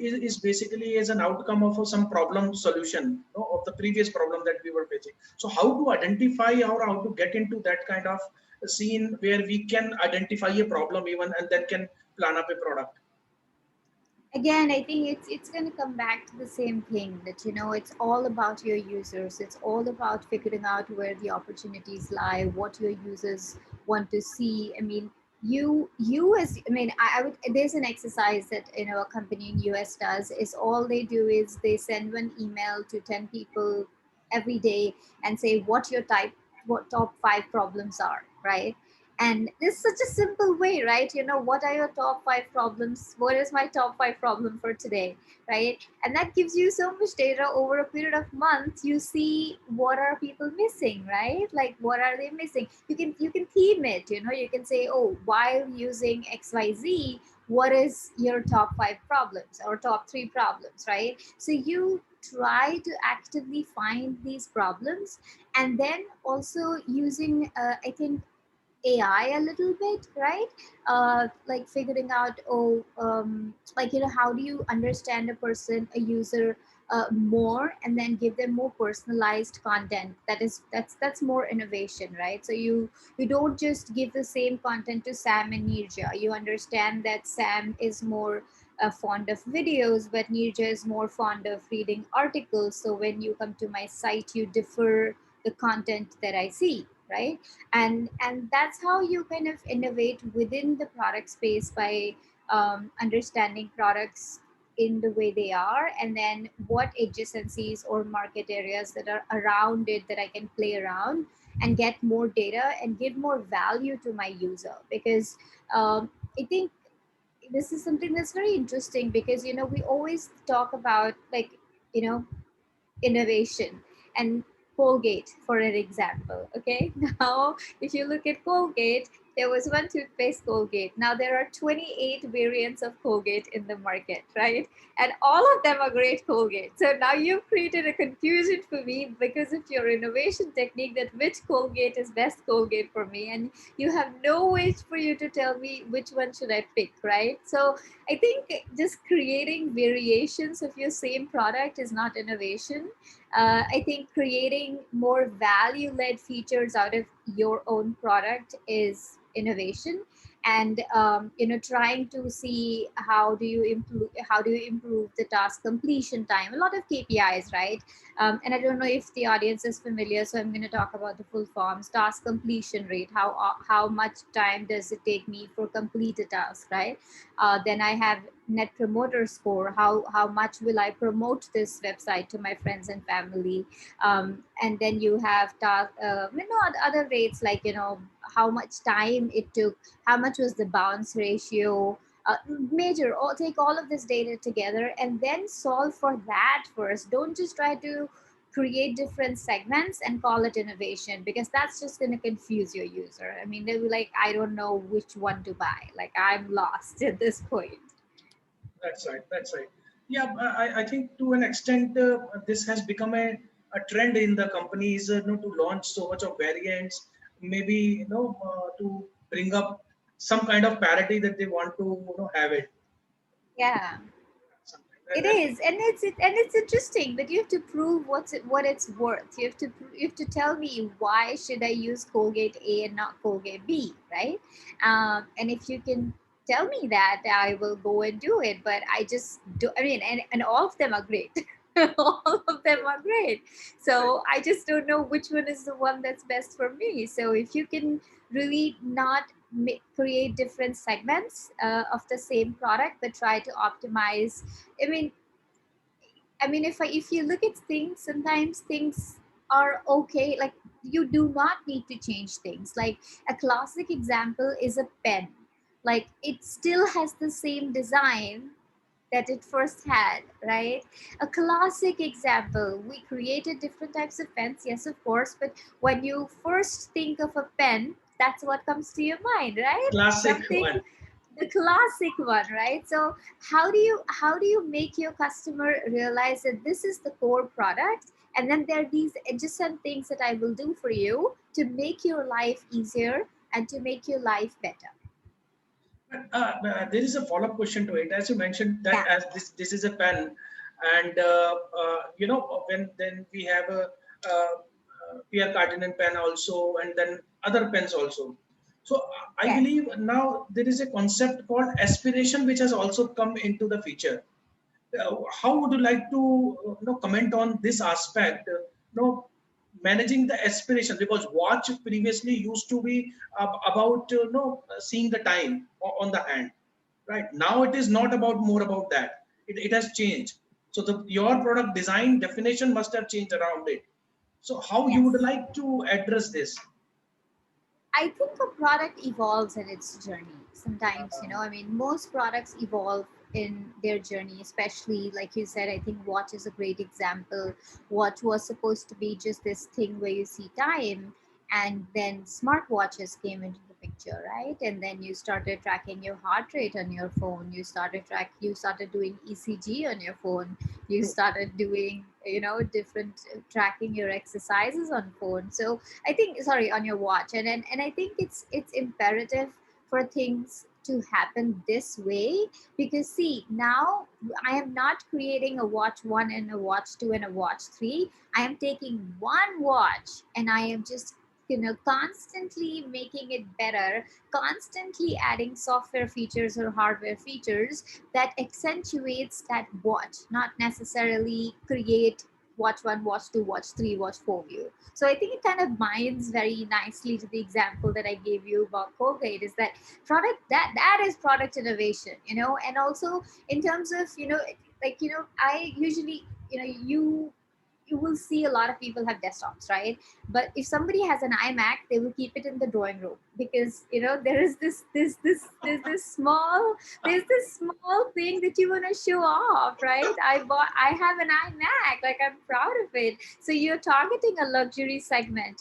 prompt is basically as an outcome of some problem solution, of the previous problem that we were facing. So how to identify or how to get into that kind of scene where we can identify a problem even and then can plan up a product? Again, I think it's going to come back to the same thing, that it's all about your users. It's all about figuring out where the opportunities lie, what your users want to see. I mean, you as I mean, I would, there's an exercise that a company in US does. Is all they do is they send one email to 10 people every day and say what top 5 problems are, right? And it's such a simple way, right? What are your top 5 problems? What is my top 5 problem for today, right? And that gives you so much data over a period of months. You see what are people missing, right? Like, what are they missing? You can theme it. You can say, oh, while using XYZ, what is your top 5 problems or top 3 problems, right? So you try to actively find these problems, and then also using I think AI a little bit, right? Like figuring out, like, how do you understand a person, a user, more, and then give them more personalized content. That's more innovation, right? So you don't just give the same content to Sam and Nirja. You understand that Sam is more fond of videos, but Nirja is more fond of reading articles. So when you come to my site, you differ the content that I see, right? And that's how you kind of innovate within the product space by understanding products in the way they are, and then what adjacencies or market areas that are around it that I can play around and get more data and give more value to my user. Because I think this is something that's very interesting, because we always talk about, like, you know innovation. And Colgate, for an example. Okay, now if you look at Colgate, there was one toothpaste, Colgate. Now there are 28 variants of Colgate in the market, right? And all of them are great Colgate. So now you've created a confusion for me because of your innovation technique, that which Colgate is best Colgate for me, and you have no way for you to tell me which one should I pick, right? So I think just creating variations of your same product is not innovation. I think creating more value led features out of your own product is innovation. And trying to see how do you improve the task completion time, a lot of KPIs, right? And I don't know if the audience is familiar, so I'm going to talk about the full forms. Task completion rate, how much time does it take me for complete a task, right? Then I have net promoter score, how much will I promote this website to my friends and family. And then you have other rates, like how much time it took, how much was the bounce ratio. Major or take all of this data together and then solve for that first. Don't just try to create different segments and call it innovation, because that's just going to confuse your user. I mean, they'll be like, I don't know which one to buy, like, I'm lost at this point. That's right. That's right. Yeah, I think to an extent this has become a trend in the companies, to launch so much of variants, maybe to bring up some kind of parity that they want to have it. Yeah, Something. it is. And it's interesting, but you have to prove what it's worth. You have to tell me, why should I use Colgate A and not Colgate B, right? And if you can tell me that, I will go and do it. But I just do. I mean, and all of them are great. All of them are great. Right. So I just don't know which one is the one that's best for me. So if you can really not create different segments of the same product, but try to optimize. I mean, if you look at things, sometimes things are okay. Like, you do not need to change things. Like, a classic example is a pen. Like, it still has the same design that it first had, right? A classic example. We created different types of pens, yes, of course, but when you first think of a pen, that's what comes to your mind, right? Classic Something, one. the classic one, right? So how do you make your customer realize that this is the core product, and then there are these adjacent things that I will do for you to make your life easier and to make your life better. There is a follow-up question to it. As you mentioned that Yeah. as this is a pen, and when then we have a Pierre Cardin pen also, and then other pens also. So I Yes. believe now there is a concept called aspiration, which has also come into the feature. How would you like to comment on this aspect? Managing the aspiration, because watch previously used to be about seeing the time on the hand, right? Now it is not about more about that. It has changed. So your product design definition must have changed around it. So how you would Yes. like to address this? I think a product evolves in its journey. Sometimes, I mean, most products evolve in their journey, especially like you said, I think watch is a great example. Watch was supposed to be just this thing where you see time, and then smartwatches came into the picture, right? And then you started tracking your heart rate on your phone. You started doing ECG on your phone. You True. started doing, different tracking your exercises on phone. So I think, sorry, on your watch, and I think it's imperative for things to happen this way, because see, now I am not creating a watch 1 and a watch 2 and a watch 3. I am taking one watch and I am just constantly making it better, constantly adding software features or hardware features that accentuates that watch, not necessarily create watch 1, watch 2, watch 3, watch 4 view. So I think it kind of binds very nicely to the example that I gave you about Colgate, is that that is product innovation, and also in terms of, I usually, you will see a lot of people have desktops, right? But if somebody has an iMac, they will keep it in the drawing room, because there is this small thing that you want to show off, right? I have an iMac, like I'm proud of it. So you're targeting a luxury segment,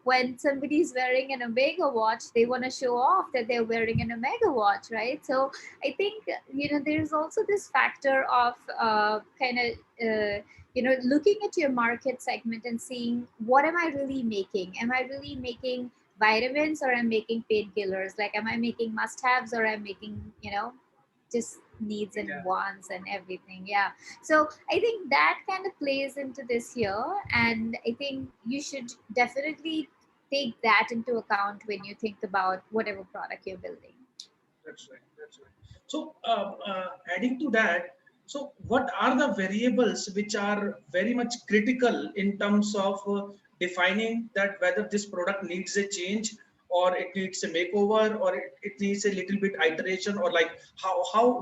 when somebody's wearing an Omega watch, they want to show off that they're wearing an Omega watch, right? So I think, there's also this factor of kind of looking at your market segment and seeing, what am I really making? Am I really making vitamins, or I'm making painkillers? Like, am I making must-haves, or I'm making, just needs and Yeah, wants and everything? Yeah. So I think that kind of plays into this here, and I think you should definitely take that into account when you think about whatever product you're building. that's right. That's right. So, adding to that, so what are the variables which are very much critical in terms of defining that whether this product needs a change, or it needs a makeover, or it needs a little bit iteration, or like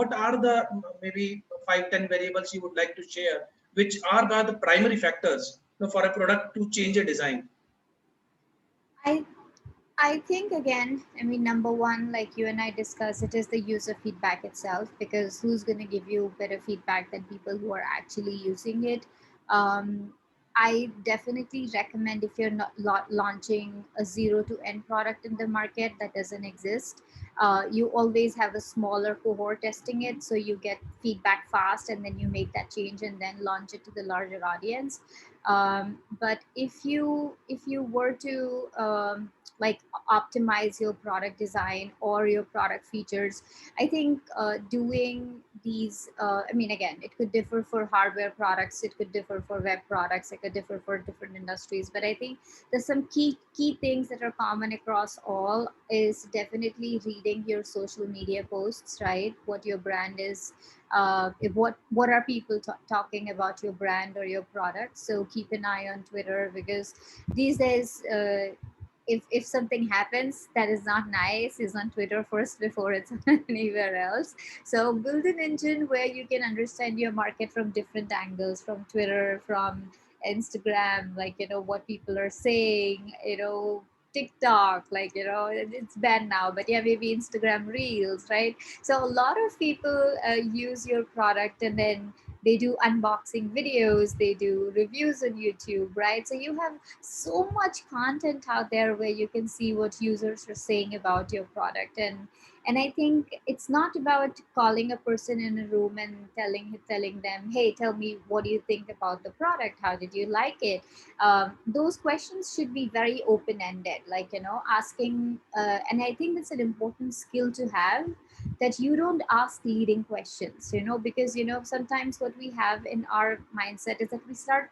what are the maybe 5-10 variables you would like to share, which are the primary factors for a product to change a design? I I think, again, I mean, number one, like you and I discussed, it is the user feedback itself, because who's going to give you better feedback than people who are actually using it? Um, I definitely recommend, if you're not launching a zero to end product in the market that doesn't exist, you always have a smaller cohort testing it, so you get feedback fast, and then you make that change and then launch it to the larger audience. But if you were to like optimize your product design or your product features, I think doing these, I mean, again, it could differ for hardware products, it could differ for web products, it could differ for different industries, but I think there's some key things that are common across all, is definitely reading your social media posts, right? What your brand is, what are people talking about your brand or your product. So keep an eye on Twitter, because these days, if something happens that is not nice, is on Twitter first before it's anywhere else. So build an engine where you can understand your market from different angles, from Twitter, from Instagram, like, what people are saying, TikTok, like, it's banned now, but yeah, maybe Instagram Reels, right? So a lot of people use your product, and then they do unboxing videos, they do reviews on YouTube, right? So you have so much content out there where you can see what users are saying about your product. And I think it's not about calling a person in a room and telling them, hey, tell me, what do you think about the product, how did you like it? Those questions should be very open ended, like, asking, and I think that's an important skill to have, that you don't ask leading questions, because sometimes what we have in our mindset is that we start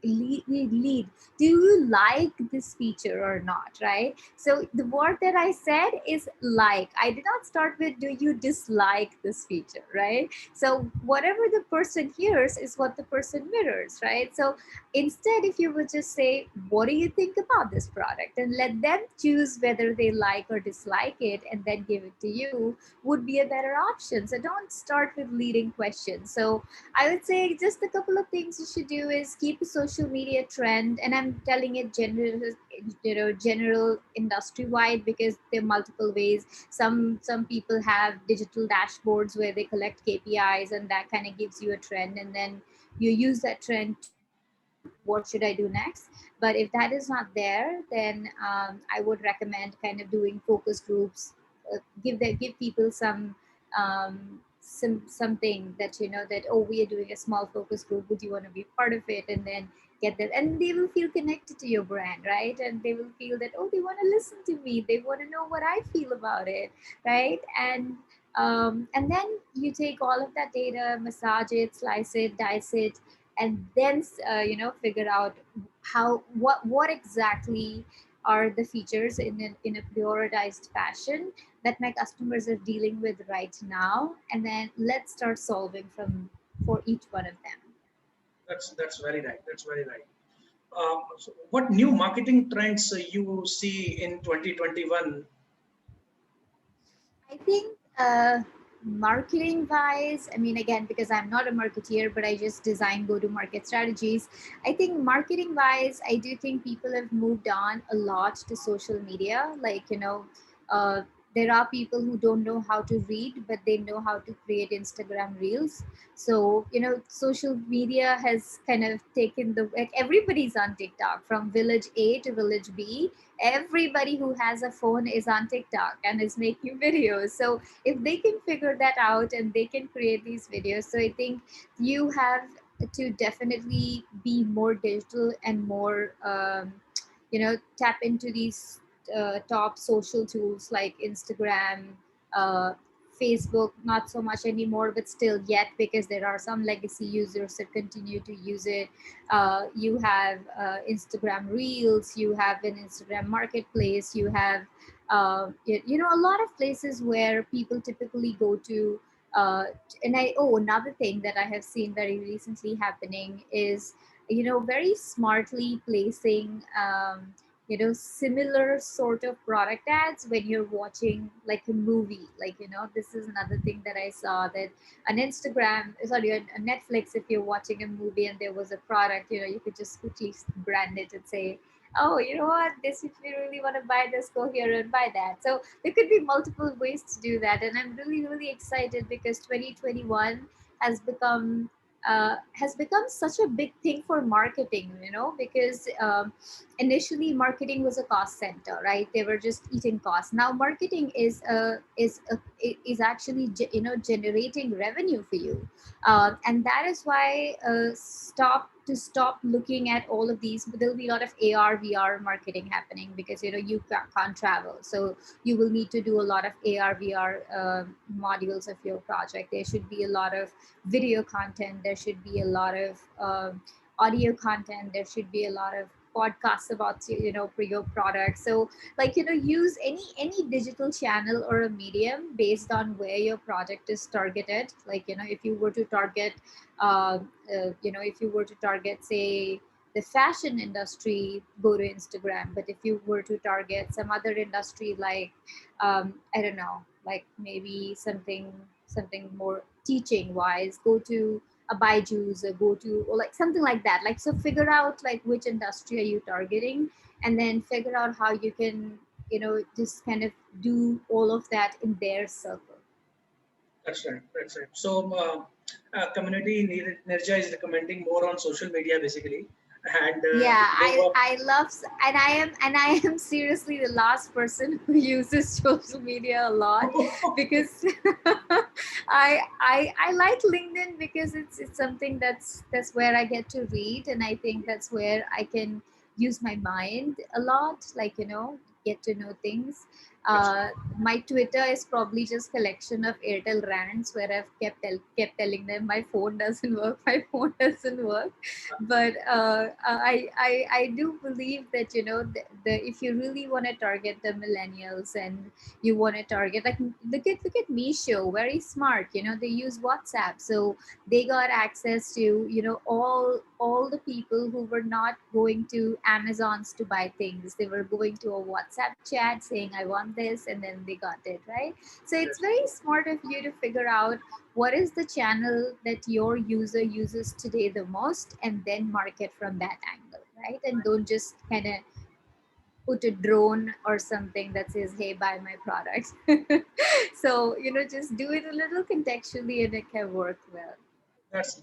lead. Do you like this feature or not, right? So the word that I said is like. I did not start with do you dislike this feature, right? So whatever the person hears is what the person mirrors, right? So instead, if you would just say, what do you think about this product, and let them choose whether they like or dislike it, and then give it to you, would be a better option. So don't start with leading questions. So I would say just a couple of things you should do is keep a social media trend, and I'm telling it general industry wide, because there are multiple ways. Some people have digital dashboards where they collect KPIs, and that kind of gives you a trend, and then you use that trend to decide what should I do next. But if that is not there, then I would recommend kind of doing focus groups. Give people something that that, oh, we are doing a small focus group, would you want to be part of it, and then get that, and they will feel connected to your brand, right? And they will feel that, oh, they want to listen to me, they want to know what I feel about it, right? And then you take all of that data, massage it, slice it, dice it, and then figure out what exactly are the features in a prioritized fashion that my customers are dealing with right now, and then let's start solving from for each one of them. That's very right. That's very right. So what new marketing trends you see in 2021? I think marketing wise, I mean, again, because I'm not a marketeer, but I just design go to market strategies. I think marketing wise, I do think people have moved on a lot to social media. Like, uh, there are people who don't know how to read, but they know how to create Instagram reels. So, social media has kind of taken like everybody's on TikTok from village A to village B. Everybody who has a phone is on TikTok and is making videos. So if they can figure that out and they can create these videos, so I think you have to definitely be more digital and more tap into these top social tools like Instagram, uh, Facebook, not so much anymore, but still yet, because there are some legacy users that continue to use it. You have Instagram Reels, you have an Instagram Marketplace, you have a lot of places where people typically go to. Uh, and another thing that I have seen very recently happening is very smartly placing similar sort of product ads when you're watching like a movie. Like, this is another thing that I saw, that on Instagram, sorry, on Netflix, if you're watching a movie and there was a product, you could just quickly brand it and say, oh, you know what, this, if you really want to buy this, go here and buy that. So there could be multiple ways to do that, and I'm really, really excited because 2021 has become such a big thing for marketing, because initially marketing was a cost center, right? They were just eating costs. Now marketing is actually generating revenue for you, and that is why stop looking at all of these. There'll be a lot of AR VR marketing happening because you can't travel, so you will need to do a lot of AR VR modules of your project. There should be a lot of video content, there should be a lot of audio content, there should be a lot of podcasts about for your product. So like use any digital channel or a medium based on where your project is targeted. Like if you were to target if you were to target, say, the fashion industry, go to Instagram. But if you were to target some other industry, like I don't know, like maybe something more teaching wise, go to a Byju's, or go to, or like something like that. Like, so figure out like which industry are you targeting, and then figure out how you can just kind of do all of that in their circle. That's right. That's right. So, community Nirja is recommending more on social media basically, and Yeah, low up. I love, and I am seriously the last person who uses social media a lot, because I like LinkedIn because it's something that's where I get to read, and I think that's where I can use my mind a lot, like get to know things. That's My Twitter is probably just collection of Airtel rants where I've kept telling them my phone doesn't work, my phone doesn't work. But I do believe that if you really want to target the millennials and you want to target, like, look at Misho, very smart. They use WhatsApp, so they got access to all the people who were not going to Amazons to buy things. They were going to a WhatsApp chat saying I want this, and then they got it, right? So it's that's very smart of you to figure out what is the channel that your user uses today the most, and then market from that angle, right? And don't just kind of put a drone or something that says, hey, buy my product. So just do it a little contextually and it can work well. that's